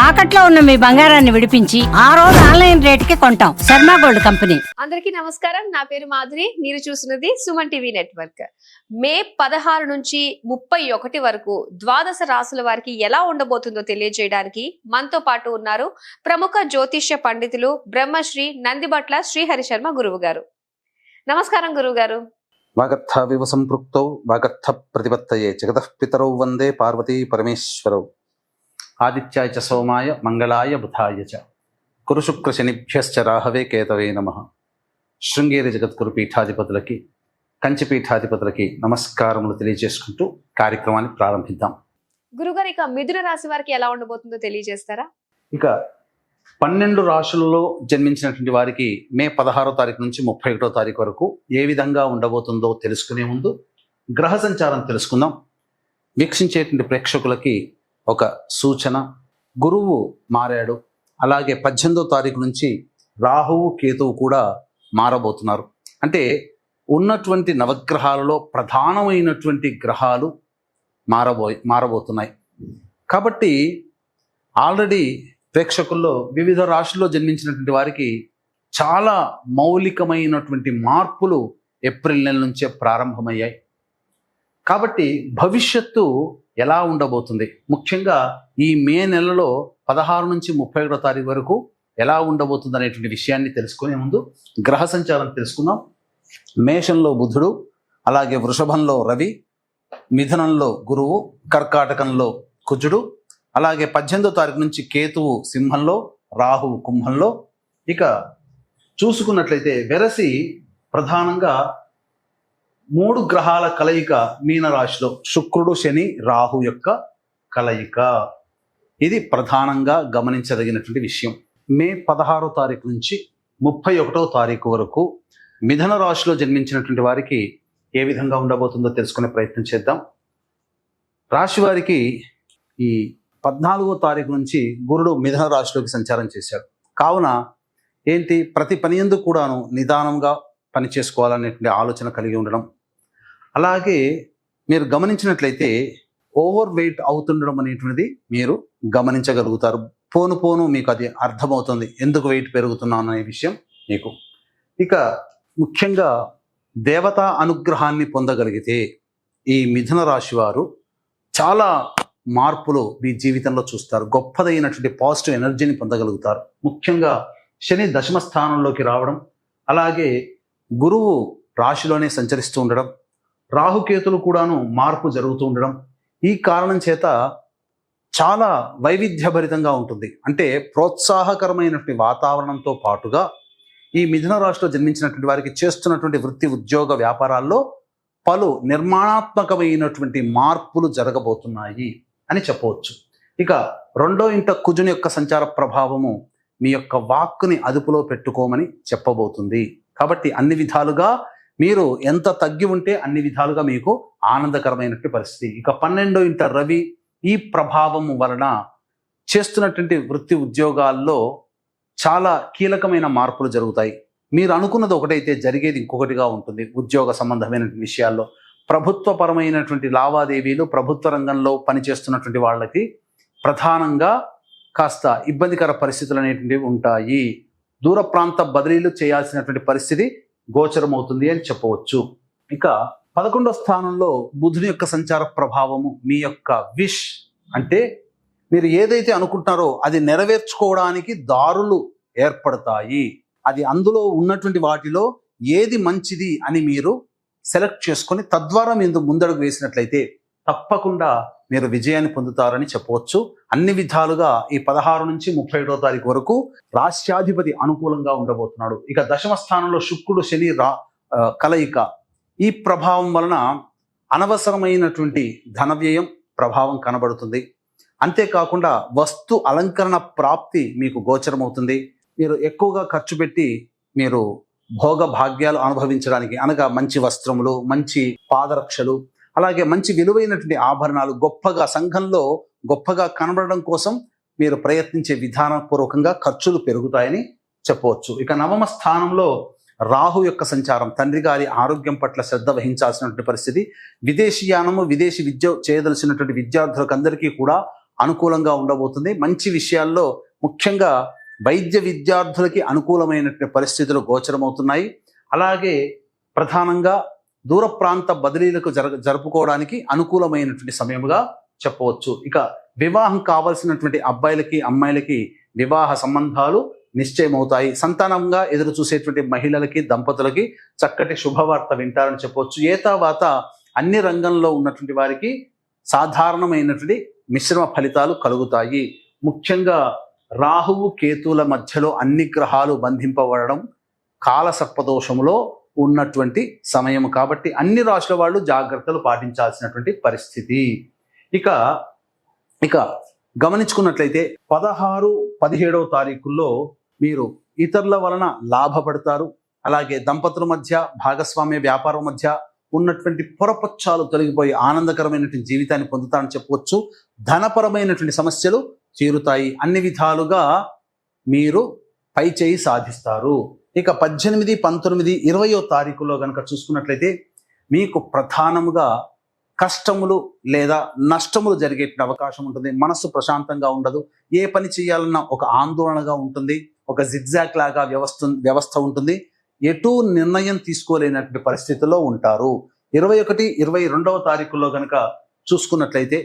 తాకట్లో ఉన్న మీ బంగారాన్ని విడిపించి ఆ రోజు ఆన్లైన్ రేటుకి కొంటాం. Sharma gold company. అందరికీ నమస్కారం. నా పేరు మాధురి. మీరు చూస్తున్నది సుమన్ టీవీ నెట్వర్క్. మే 16 నుంచి 31 వరకు ద్వాదశ రాసుల వారికి ఎలా ఉండబోతుందో తెలియజేయడానికి మనతో పాటు ఉన్నారు ప్రముఖ జ్యోతిష్య పండితులు బ్రహ్మశ్రీ నందిబట్ల శ్రీహరి శర్మ గురువు గారు. నమస్కారం గురువు గారు. వాగర్థ సంపృక్తౌ వాగర్థ ప్రతిపత్తయే జగతః పితరౌ వందే పార్వతీ పరమేశ్వరౌ ఆదిత్యాయ చ సోమాయ మంగళాయ బుధాయ చ కురు శుక్ర శనిభ్యశ్చ రాహవే కేతవే నమః. శృంగేరి జగద్గురు పీఠాధిపతులకి కంచి పీఠాధిపతులకి నమస్కారములు తెలియజేసుకుంటూ కార్యక్రమాన్ని ప్రారంభిద్దాం. గురుగారు, ఇక మిథున రాశి వారికి ఎలా ఉండబోతుందో తెలియజేస్తారా? ఇక 12 రాశులలో జన్మించినటువంటి వారికి మే 16వ తారీఖు నుంచి 31వ తారీఖు వరకు ఏ విధంగా ఉండబోతుందో తెలుసుకునే ముందు గ్రహ సంచారం తెలుసుకుందాం. వీక్షించేటువంటి ప్రేక్షకులకి ఒక సూచన, గురువు మారాడు. అలాగే 18వ తారీఖు నుంచి రాహువు కేతువు కూడా మారబోతున్నారు. అంటే ఉన్నటువంటి నవగ్రహాలలో ప్రధానమైనటువంటి గ్రహాలు మారబోతున్నాయి. కాబట్టి ఆల్రెడీ ప్రేక్షకుల్లో వివిధ రాశుల్లో జన్మించినటువంటి వారికి చాలా మౌలికమైనటువంటి మార్పులు ఏప్రిల్ నెల నుంచే ప్రారంభమయ్యాయి. కాబట్టి భవిష్యత్తు ఎలా ఉండబోతుంది, ముఖ్యంగా ఈ మే నెలలో 16 నుంచి 31వ తారీఖు వరకు ఎలా ఉండబోతుంది అనేటువంటి విషయాన్ని తెలుసుకునే ముందు గ్రహ సంచారం తెలుసుకుందాం. మేషంలో బుధుడు, అలాగే వృషభంలో రవి, మిథునంలో గురువు, కర్కాటకంలో కుజుడు, అలాగే 18వ తారీఖు నుంచి కేతువు సింహంలో, రాహువు కుంభంలో. ఇక చూసుకున్నట్లయితే వెరసి ప్రధానంగా 3 గ్రహాల కలయిక మీనరాశిలో, శుక్రుడు శని రాహు యొక్క కలయిక. ఇది ప్రధానంగా గమనించదగినటువంటి విషయం. మే 16వ తారీఖు నుంచి 31వ తారీఖు వరకు మిథున రాశిలో జన్మించినటువంటి వారికి ఏ విధంగా ఉండబోతుందో తెలుసుకునే ప్రయత్నం చేద్దాం. రాశి వారికి ఈ 14వ తారీఖు నుంచి గురుడు మిథున రాశిలోకి సంచారం చేశాడు. కావున ఏంటి, ప్రతి పని యందు కూడాను నిదానంగా పని చేసుకోవాలనేటువంటి ఆలోచన కలిగి ఉండడం. అలాగే మీరు గమనించినట్లయితే ఓవర్ వెయిట్ అవుతుండడం అనేటువంటిది మీరు గమనించగలుగుతారు. పోను పోను మీకు అది అర్థమవుతుంది, ఎందుకు వెయిట్ పెరుగుతున్నాను అనే విషయం మీకు. ఇక ముఖ్యంగా దేవతా అనుగ్రహాన్ని పొందగలిగితే ఈ మిథున రాశి వారు చాలా మార్పులు మీ జీవితంలో చూస్తారు. గొప్పదైనటువంటి పాజిటివ్ ఎనర్జీని పొందగలుగుతారు. ముఖ్యంగా శని దశమ స్థానంలోకి రావడం, అలాగే గురువు రాశిలోనే సంచరిస్తూ ఉండడం, రాహుకేతులు కూడాను మార్పు జరుగుతూ ఉండడం, ఈ కారణం చేత చాలా వైవిధ్యభరితంగా ఉంటుంది. అంటే ప్రోత్సాహకరమైనటువంటి వాతావరణంతో పాటుగా ఈ మిథున రాశిలో జన్మించినటువంటి వారికి చేస్తున్నటువంటి వృత్తి ఉద్యోగ వ్యాపారాల్లో పలు నిర్మాణాత్మకమైనటువంటి మార్పులు జరగబోతున్నాయి అని చెప్పవచ్చు. ఇక 2వ ఇంట కుజుని యొక్క సంచార ప్రభావము మీ యొక్క వాక్కుని అదుపులో పెట్టుకోమని చెప్పబోతుంది. కాబట్టి అన్ని విధాలుగా మీరు ఎంత తగ్గి ఉంటే అన్ని విధాలుగా మీకు ఆనందకరమైనటువంటి పరిస్థితి. ఇక 12వ ఇంట రవి, ఈ ప్రభావము వలన చేస్తున్నటువంటి వృత్తి ఉద్యోగాల్లో చాలా కీలకమైన మార్పులు జరుగుతాయి. మీరు అనుకున్నది ఒకటైతే జరిగేది ఇంకొకటిగా ఉంటుంది. ఉద్యోగ సంబంధమైన విషయాల్లో ప్రభుత్వపరమైనటువంటి లావాదేవీలు, ప్రభుత్వ రంగంలో పనిచేస్తున్నటువంటి వాళ్ళకి ప్రధానంగా కాస్త ఇబ్బందికర పరిస్థితులు అనేటువంటివి ఉంటాయి. దూర ప్రాంత బదిలీలు చేయాల్సినటువంటి పరిస్థితి గోచరమవుతుంది అని చెప్పవచ్చు. ఇక 11వ స్థానంలో బుధుని యొక్క సంచార ప్రభావము మీ యొక్క విష్, అంటే మీరు ఏదైతే అనుకుంటున్నారో అది నెరవేర్చుకోవడానికి దారులు ఏర్పడతాయి. అది అందులో ఉన్నటువంటి వాటిలో ఏది మంచిది అని మీరు సెలెక్ట్ చేసుకొని తద్వారా మీరు ముందడుగు వేసినట్లయితే తప్పకుండా మీరు విజయాన్ని పొందుతారని చెప్పవచ్చు. అన్ని విధాలుగా ఈ 16 నుంచి 31వ తారీఖు వరకు రాష్ట్రాధిపతి అనుకూలంగా ఉండబోతున్నాడు. ఇక దశమ స్థానంలో శుక్రుడు శని కలయిక, ఈ ప్రభావం వలన అనవసరమైనటువంటి ధన వ్యయం ప్రభావం కనబడుతుంది. అంతేకాకుండా వస్తు అలంకరణ ప్రాప్తి మీకు గోచరమవుతుంది. మీరు ఎక్కువగా ఖర్చు పెట్టి మీరు భోగ భాగ్యాలు అనుభవించడానికి, అనగా మంచి వస్త్రములు, మంచి పాదరక్షలు, అలాగే మంచి విలువైనటువంటి ఆభరణాలు గొప్పగా సంఘంలో గొప్పగా కనబడడం కోసం మీరు ప్రయత్నించే విధానపూర్వకంగా ఖర్చులు పెరుగుతాయని చెప్పవచ్చు. ఇక 9వ స్థానంలో రాహు యొక్క సంచారం తండ్రి గారి ఆరోగ్యం పట్ల శ్రద్ధ వహించాల్సినటువంటి పరిస్థితి. విదేశీయానము, విదేశీ విద్య చేయదలసినటువంటి విద్యార్థులకు అందరికీ కూడా అనుకూలంగా ఉండబోతుంది. మంచి విషయాల్లో ముఖ్యంగా వైద్య విద్యార్థులకి అనుకూలమైనటువంటి పరిస్థితులు గోచరమవుతున్నాయి. అలాగే ప్రధానంగా దూర ప్రాంత బదిలీలకు జరుపుకోవడానికి అనుకూలమైనటువంటి సమయముగా చెప్పవచ్చు. ఇక వివాహం కావాల్సినటువంటి అబ్బాయిలకి అమ్మాయిలకి వివాహ సంబంధాలు నిశ్చయమవుతాయి. సంతానంగా ఎదురు చూసేటువంటి మహిళలకి దంపతులకి చక్కటి శుభవార్త వింటారని చెప్పవచ్చు. ఏతావాత అన్ని రంగంలో ఉన్నటువంటి వారికి సాధారణమైనటువంటి మిశ్రమ ఫలితాలు కలుగుతాయి. ముఖ్యంగా రాహువు కేతుల మధ్యలో అన్ని గ్రహాలు బంధింపబడడం కాలసర్పదోషములో ఉన్నటువంటి సమయం కాబట్టి అన్ని రాశుల వాళ్ళు జాగ్రత్తలు పాటించాల్సినటువంటి పరిస్థితి. ఇక గమనించుకున్నట్లయితే 16, 17వ తారీఖుల్లో మీరు ఇతరుల వలన లాభపడతారు. అలాగే దంపతుల మధ్య, భాగస్వామ్య వ్యాపారం మధ్య ఉన్నటువంటి పొరపచ్చాలు తొలగిపోయి ఆనందకరమైనటువంటి జీవితాన్ని పొందుతారని చెప్పవచ్చు. ధనపరమైనటువంటి సమస్యలు తీరుతాయి. అన్ని విధాలుగా మీరు పై చేయి సాధిస్తారు. ఇక 18, 19, 20వ తారీఖులో కనుక చూసుకున్నట్లయితే మీకు ప్రధానముగా కష్టములు లేదా నష్టములు జరిగే అవకాశం ఉంటుంది. మనస్సు ప్రశాంతంగా ఉండదు. ఏ పని చేయాలన్నా ఒక ఆందోళనగా ఉంటుంది. ఒక జిగ్జాగ్ లాగా వ్యవస్థ ఉంటుంది. ఎటు నిర్ణయం తీసుకోలేనటువంటి పరిస్థితుల్లో ఉంటారు. 21, 22వ తారీఖుల్లో కనుక చూసుకున్నట్లయితే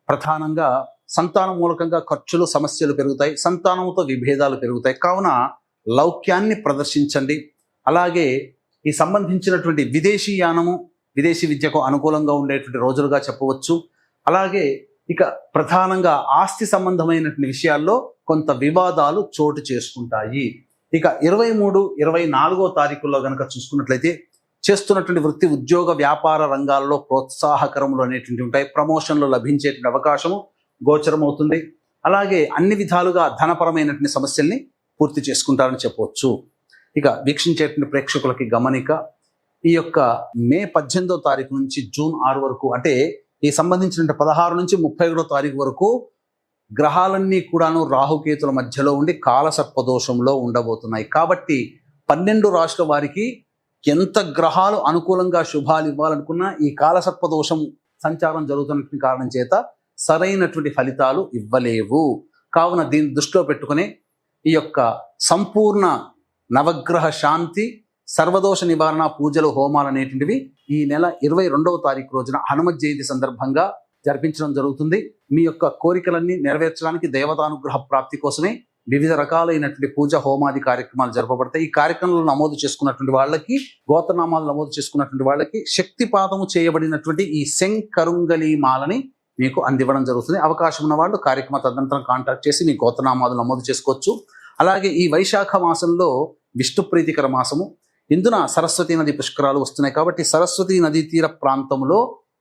ప్రధానంగా సంతానం మూలకంగా ఖర్చులు, సమస్యలు పెరుగుతాయి. సంతానంతో విభేదాలు పెరుగుతాయి. కావున లౌక్యాన్ని ప్రదర్శించండి. అలాగే ఈ సంబంధించినటువంటి విదేశీయానము, విదేశీ విద్యకు అనుకూలంగా ఉండేటువంటి రోజులుగా చెప్పవచ్చు. అలాగే ఇక ప్రధానంగా ఆస్తి సంబంధమైనటువంటి విషయాల్లో కొంత వివాదాలు చోటు చేసుకుంటాయి. ఇక 23, 24వ తారీఖుల్లో కనుక చూసుకున్నట్లయితే చేస్తున్నటువంటి వృత్తి, ఉద్యోగ, వ్యాపార రంగాల్లో ప్రోత్సాహకరములు అనేటువంటి ఉంటాయి. ప్రమోషన్లు లభించేటువంటి అవకాశము గోచరమవుతుంది. అలాగే అన్ని విధాలుగా ధనపరమైనటువంటి సమస్యల్ని పూర్తి చేసుకుంటారని చెప్పవచ్చు. ఇక వీక్షించేటువంటి ప్రేక్షకులకి గమనిక, ఈ యొక్క మే 18వ తారీఖు నుంచి జూన్ 6 వరకు, అంటే ఈ సంబంధించిన 16 నుంచి 31వ తారీఖు వరకు గ్రహాలన్నీ కూడాను రాహుకేతుల మధ్యలో ఉండి కాలసర్పదోషంలో ఉండబోతున్నాయి. కాబట్టి 12 రాశుల వారికి ఎంత గ్రహాలు అనుకూలంగా శుభాలు ఇవ్వాలనుకున్నా ఈ కాలసర్పదోషం సంచారం జరుగుతున్న కారణం చేత సరైనటువంటి ఫలితాలు ఇవ్వలేవు. కావున దీన్ని దృష్టిలో పెట్టుకుని ఈ యొక్క సంపూర్ణ నవగ్రహ శాంతి, సర్వదోష నివారణ పూజలు, హోమాలు అనేటువంటివి ఈ నెల 22వ తారీఖు రోజున హనుమత్ జయంతి సందర్భంగా జరిపించడం జరుగుతుంది. మీ యొక్క కోరికలన్నీ నెరవేర్చడానికి దేవతానుగ్రహ ప్రాప్తి కోసమే వివిధ రకాలైనటువంటి పూజ, హోమాది కార్యక్రమాలు జరపబడతాయి. ఈ కార్యక్రమంలో నమోదు చేసుకున్నటువంటి వాళ్ళకి, గోత్రనామాలు నమోదు చేసుకున్నటువంటి వాళ్ళకి శక్తిపాతము చేయబడినటువంటి ఈ శంకరుంగలి మాలని మీకు అందివ్వడం జరుగుతుంది. అవకాశం ఉన్న వాళ్ళు కార్యక్రమ తదనంతరం కాంటాక్ట్ చేసి మీ గోత్రనామాలు నమోదు చేసుకోవచ్చు. అలాగే ఈ వైశాఖ మాసంలో విష్ణు ప్రీతికర మాసము. ఇందున సరస్వతీ నది పుష్కరాలు వస్తున్నాయి. కాబట్టి సరస్వతీ నదీ తీర ప్రాంతంలో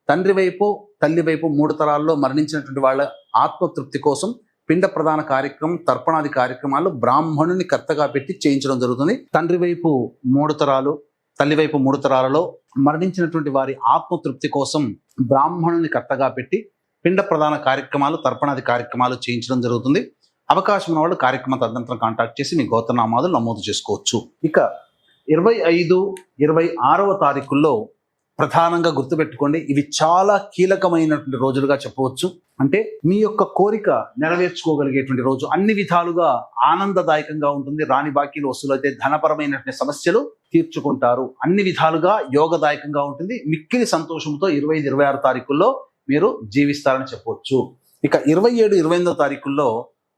తండ్రి వైపు, తల్లి వైపు 3 తరాల్లో మరణించినటువంటి వాళ్ళ ఆత్మతృప్తి కోసం పిండ ప్రధాన కార్యక్రమం, తర్పణాది కార్యక్రమాలు బ్రాహ్మణుని కర్తగా పెట్టి చేయించడం జరుగుతుంది. తండ్రి వైపు 3 తరాలు, తల్లి వైపు 3 తరాలలో మరణించినటువంటి వారి ఆత్మతృప్తి కోసం బ్రాహ్మణుని కర్తగా పెట్టి పిండ ప్రధాన కార్యక్రమాలు, తర్పణాది కార్యక్రమాలు చేయించడం జరుగుతుంది. అవకాశం ఉన్న వాళ్ళు కార్యక్రమ తదనంతరం కాంటాక్ట్ చేసి మీ గోత్రనామాలు నమోదు చేసుకోవచ్చు. ఇక 25, 26వ తారీఖుల్లో ప్రధానంగా గుర్తుపెట్టుకోండి, ఇవి చాలా కీలకమైనటువంటి రోజులుగా చెప్పవచ్చు. అంటే మీ యొక్క కోరిక నెరవేర్చుకోగలిగేటువంటి రోజు. అన్ని విధాలుగా ఆనందదాయకంగా ఉంటుంది. రాని బాకీలు వసూలైతే, ధనపరమైనటువంటి సమస్యలు తీర్చుకుంటారు. అన్ని విధాలుగా యోగదాయకంగా ఉంటుంది. మిక్కిలి సంతోషంతో 25, 26 తారీఖుల్లో మీరు జీవిస్తారని చెప్పవచ్చు. ఇక 27, 28వ తారీఖుల్లో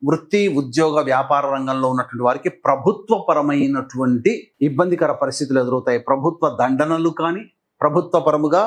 వృత్తి, ఉద్యోగ, వ్యాపార రంగంలో ఉన్నటువంటి వారికి ప్రభుత్వ పరమైనటువంటి ఇబ్బందికర పరిస్థితులు ఎదురవుతాయి. ప్రభుత్వ దండనలు కానీ, ప్రభుత్వ పరముగా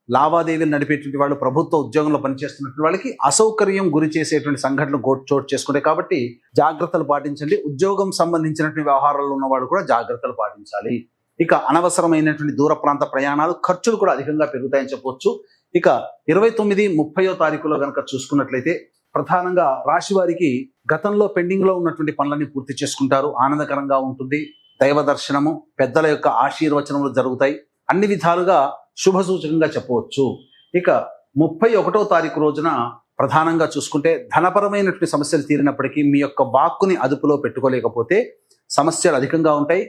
లావాదేవీలు నడిపేటువంటి వాళ్ళు, ప్రభుత్వ ఉద్యోగంలో పనిచేస్తున్నటువంటి వాళ్ళకి అసౌకర్యం గురి చేసేటువంటి సంఘటనలు చోటు చేసుకుంటాయి. కాబట్టి జాగ్రత్తలు పాటించండి. ఉద్యోగం సంబంధించినటువంటి వ్యవహారాల్లో ఉన్న వాళ్ళు కూడా జాగ్రత్తలు పాటించాలి. ఇక అనవసరమైనటువంటి దూర ప్రాంత ప్రయాణాలు, ఖర్చులు కూడా అధికంగా పెరుగుతాయని చెప్పవచ్చు. ఇక 29, 30వ తారీఖులో కనుక చూసుకున్నట్లయితే ప్రధానంగా రాశి వారికి గతంలో పెండింగ్ లో ఉన్నటువంటి పనులన్నీ పూర్తి చేసుకుంటారు. ఆనందకరంగా ఉంటుంది. దైవ దర్శనము, పెద్దల యొక్క ఆశీర్వచనములు జరుగుతాయి. అన్ని విధాలుగా శుభ సూచకంగా చెప్పవచ్చు. ఇక 31వ తారీఖు రోజున ప్రధానంగా చూసుకుంటే ధనపరమైనటువంటి సమస్యలు తీరినప్పటికీ మీ యొక్క వాక్కుని అదుపులో పెట్టుకోలేకపోతే సమస్యలు అధికంగా ఉంటాయి.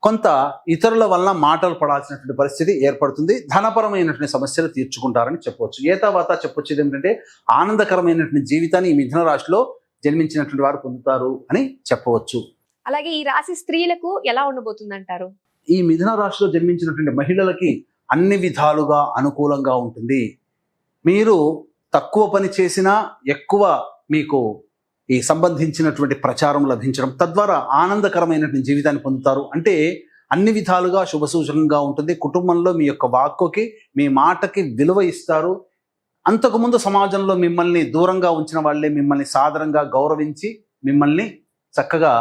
కొంత ఇతరుల వలన మాటలు పడాల్సినటువంటి పరిస్థితి ఏర్పడుతుంది. ధనపరమైనటువంటి సమస్యలు తీర్చుకుంటారని చెప్పవచ్చు. ఏతావాత చెప్పొచ్చేది ఏంటంటే ఆనందకరమైనటువంటి జీవితాన్ని ఈ మిథున రాశిలో జన్మించినటువంటి వారు పొందుతారు అని చెప్పవచ్చు. అలాగే ఈ రాశి స్త్రీలకు ఎలా ఉండబోతుంది అంటారు? ఈ మిథున రాశిలో జన్మించినటువంటి మహిళలకి అన్ని విధాలుగా అనుకూలంగా ఉంటుంది. మీరు తక్కువ పని చేసినా ఎక్కువ మీకు ఈ సంబంధించినటువంటి ప్రచారం లభించడం, తద్వారా ఆనందకరమైనటువంటి జీవితాన్ని పొందుతారు. అంటే అన్ని విధాలుగా శుభసూచకంగా ఉంటుంది. కుటుంబంలో మీ యొక్క వాక్కుకి, మీ మాటకి విలువ ఇస్తారు. అంతకుముందు సమాజంలో మిమ్మల్ని దూరంగా ఉంచిన వాళ్ళే మిమ్మల్ని సాదరంగా గౌరవించి మిమ్మల్ని చక్కగా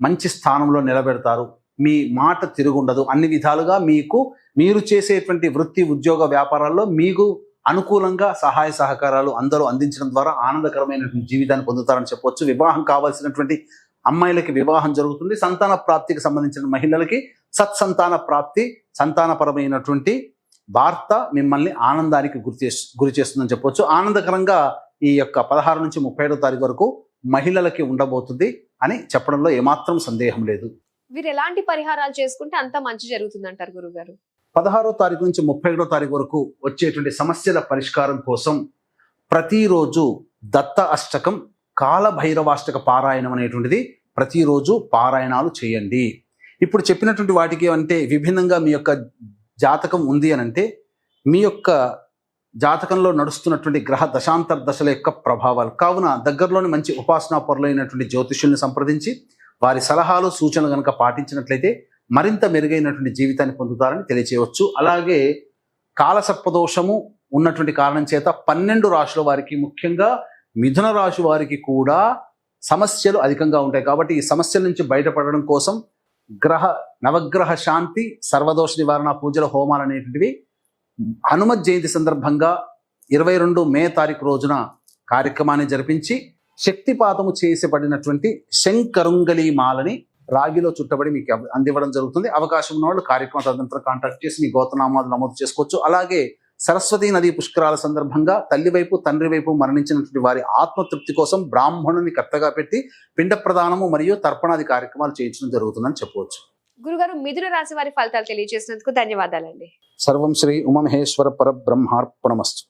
మంచి స్థానంలో నిలబెడతారు. మీ మాట తిరుగుండదు. అన్ని విధాలుగా మీరు చేసేటువంటి వృత్తి, ఉద్యోగ, వ్యాపారాల్లో మీకు అనుకూలంగా సహాయ సహకారాలు అందరూ అందించడం ద్వారా ఆనందకరమైనటువంటి జీవితాన్ని పొందుతారని చెప్పవచ్చు. వివాహం కావాల్సినటువంటి అమ్మాయిలకి వివాహం జరుగుతుంది. సంతాన ప్రాప్తికి సంబంధించిన మహిళలకి సత్సంతాన ప్రాప్తి, సంతానపరమైనటువంటి వార్త మిమ్మల్ని ఆనందానికి గురి చేస్తుందని చెప్పవచ్చు. ఆనందకరంగా ఈ యొక్క 16 నుంచి 31 తారీఖు వరకు మహిళలకి ఉండబోతుంది అని చెప్పడంలో ఏమాత్రం సందేహం లేదు. వీరు ఎలాంటి పరిహారాలు చేసుకుంటే అంత మంచి జరుగుతుంది అంటారు గురుగారు? 16వ తారీఖు నుంచి 31వ తారీఖు వరకు వచ్చేటువంటి సమస్యల పరిష్కారం కోసం ప్రతిరోజు దత్త అష్టకం, కాలభైరవాష్టక పారాయణం అనేటువంటిది ప్రతిరోజు పారాయణాలు చేయండి. ఇప్పుడు చెప్పినటువంటి వాటికి అంటే విభిన్నంగా మీ యొక్క జాతకం ఉంది అని అంటే మీ యొక్క జాతకంలో నడుస్తున్నటువంటి గ్రహ దశాంతర దశల యొక్క ప్రభావాలు కావున దగ్గరలోని మంచి ఉపాసనా పరులైనటువంటి జ్యోతిష్యుల్ని సంప్రదించి వారి సలహాలు, సూచనలు కనుక పాటించినట్లయితే మరింత మెరుగైనటువంటి జీవితాన్ని పొందుతారని తెలియచేయవచ్చు. అలాగే కాలసర్పదోషము ఉన్నటువంటి కారణం చేత 12 రాశుల వారికి, ముఖ్యంగా మిథున రాశి వారికి కూడా సమస్యలు అధికంగా ఉంటాయి. కాబట్టి ఈ సమస్యల నుంచి బయటపడడం కోసం నవగ్రహ శాంతి, సర్వదోష నివారణ పూజల, హోమాలు అనేటువంటివి హనుమత్ జయంతి సందర్భంగా 22 మే తారీఖు రోజున కార్యక్రమాన్ని జరిపించి శక్తిపాతము చేసబడినటువంటి శంకరుంగలి మాలని రాగిలో చుట్టబడి మీకు అందివ్వడం జరుగుతుంది. అవకాశం ఉన్న వాళ్ళు కార్యక్రమం తదనంతరం కాంటాక్ట్ చేసి మీ గోత్రనామాలు నమోదు చేసుకోవచ్చు. అలాగే సరస్వతీ నదీ పుష్కరాల సందర్భంగా తల్లి వైపు, తండ్రి వైపు మరణించినటువంటి వారి ఆత్మతృప్తి కోసం బ్రాహ్మణుని కర్తగా పెట్టి పిండ ప్రదానము మరియు తర్పణాది కార్యక్రమాలు చేయించడం జరుగుతుందని చెప్పవచ్చు. గురుగారు, మిథున రాశి వారి ఫలితాలు తెలియజేసినందుకు ధన్యవాదాలండి. సర్వం శ్రీ ఉమామహేశ్వర పరబ్రహ్మార్పణమస్తు.